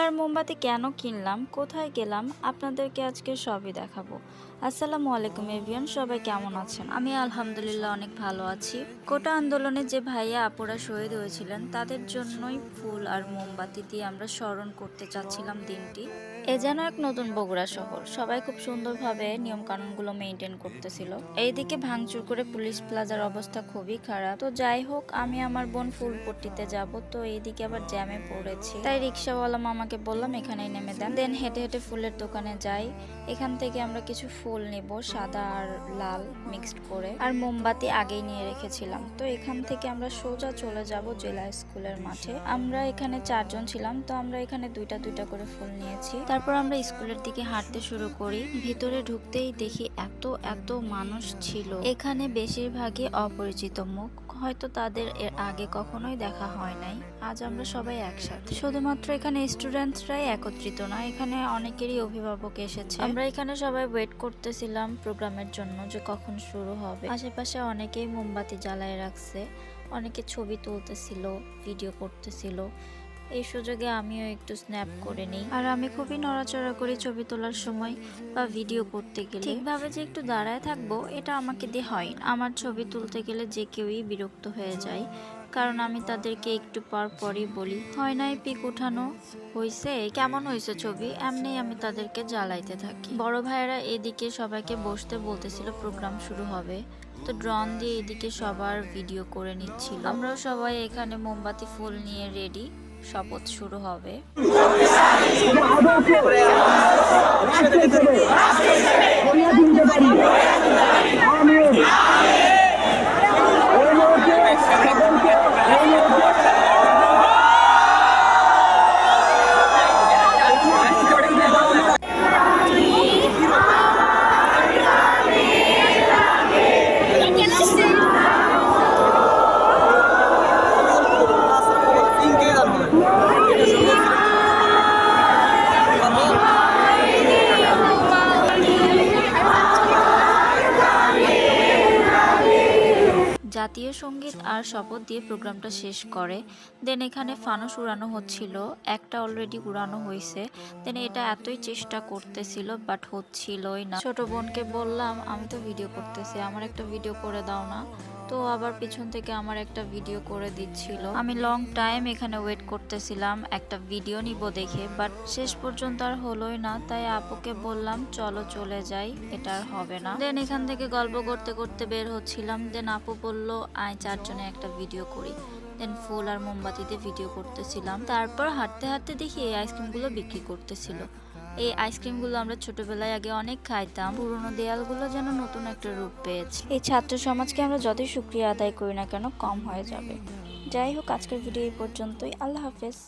ফুল আর মোমবাতি কেন কিনলাম, কোথায় গেলাম, আপনাদেরকে আজকে সবই দেখাবো। আসসালামু আলাইকুম এভরিওয়ান, সবাই কেমন আছেন? আমি আলহামদুলিল্লাহ অনেক ভালো আছি। কোটা আন্দোলনে যে ভাইয়া আপুরা শহীদ হয়েছিলেন তাদের জন্যই ফুল আর মোমবাতি দিয়ে আমরা স্মরণ করতে চাচ্ছিলাম দিনটি। এ যেন এক নতুন বগুড়া শহর, সবাই খুব সুন্দরভাবে নিয়ম কানুনগুলো মেনটেন করতেছিল। এইদিকে ভাঙচুর করে পুলিশ প্লাজার অবস্থা খুবই খারাপ। তো যাই হোক, আমি আমার বোন ফুলপট্টিতে যাব, তো এইদিকে আবার জ্যামে পড়েছি, তাই রিক্সাওয়ালা মামাকে বললাম এখানেই নেমে দেন। দেন হেঁটে হেঁটে ফুলের দোকানে যাই। এখান থেকে আমরা কিছু ফুল নেব, সাদা আর লাল মিক্সড করে, আর মোমবাতি আগেই নিয়ে রেখেছিলাম। তো এখান থেকে আমরা সোজা চলে যাব জেলা স্কুলের মাঠে। আমরা এখানে 4 জন ছিলাম, তো আমরা এখানে দুইটা দুইটা করে ফুল নিয়েছি। তারপর আমরা স্কুলের দিকে হাঁটতে শুরু করি। ভিতরে ঢুকতেই দেখি এত এত মানুষ ছিল। এখানে বেশিরভাগই অপরিচিত মুখ, হয়তো তাদের এর আগে কখনোই দেখা হয় নাই। আজ আমরা সবাই একসাথে। শুধুমাত্র এখানে স্টুডেন্টসরাই একত্রিত না, এখানে অনেকেরই অভিভাবক এসেছে। আমরা এখানে সবাই ওয়েট করতেছিলাম প্রোগ্রামের জন্য যে কখন শুরু হবে। আশেপাশে অনেকেই মোমবাতি জ্বালায় রাখছে, অনেকে ছবি তুলতেছিল, ভিডিও করতেছিল। এই সুযোগে আমিও একটু স্ন্যাপ করে নিই। আর আমি খুবই নড়াচড়া করি ছবি তোলার সময় বা ভিডিও করতে গেলে। ঠিকভাবে যে একটু দাঁড়ায় থাকবো এটা আমাকে দিয়ে হয় না। আমার ছবি তুলতে গেলে যে কেউই বিরক্ত হয়ে যায়, কারণ আমি তাদেরকে একটু পর পরই বলি, হয় নাই পিক উঠানো, হয়েছে কেমন হয়েছে ছবি, এমনি আমি তাদেরকে জ্বালাইতে থাকি। বড় ভাইয়েরা এদিকে সবাইকে বসতে বলতেছিল, প্রোগ্রাম শুরু হবে, তো ড্রোন দিয়ে এদিকে সবার ভিডিও করে নিচ্ছিল। আমরাও সবাই এখানে মোমবাতি ফুল নিয়ে রেডি, শপথ শুরু হবে। জাতীয় সঙ্গীত আর শপথ দিয়ে প্রোগ্রামটা শেষ করে। দেন এখানে ফানুস উড়ানো হচ্ছিল, একটা অলরেডি উড়ানো হয়েছে। দেন এটা এতই চেষ্টা করতেছিল বাট হচ্ছিলই না। ছোট বোনকে বললাম আমি তো ভিডিও করতেছি, আমার একটা ভিডিও করে দাও না, তো আবার পিছন থেকে আমার একটা ভিডিও করে দিচ্ছিল। আমি লং টাইম এখানে ওয়েট করতেছিলাম একটা ভিডিও নিব দেখে, বাট শেষ পর্যন্ত আর হলোই না। তাই আপুকে বললাম চলো চলে যাই, এটা আর হবে না। দেন এখান থেকে গল্প করতে করতে বের হচ্ছিলাম। দেন আপু বলল আয় 4 জনে একটা ভিডিও করি। দেন ফুল আর মোমবাতিতে ভিডিও করতেছিলাম। তারপর হাঁটতে হাঁটতে দেখি এই আইসক্রিমগুলো বিক্রি করতেছিল। এই আইসক্রিমগুলো আমরা ছোটবেলায় আগে অনেক খাইতাম। পুরোনো দেয়ালগুলো যেন নতুন একটা রূপ পেয়েছে। এই ছাত্র সমাজকে আমরা যতই শুকরিয়া আদায় করি না কেন কম হয়ে যাবে। যাই হোক, আজকের ভিডিও এই পর্যন্তই। আল্লাহ হাফেজ।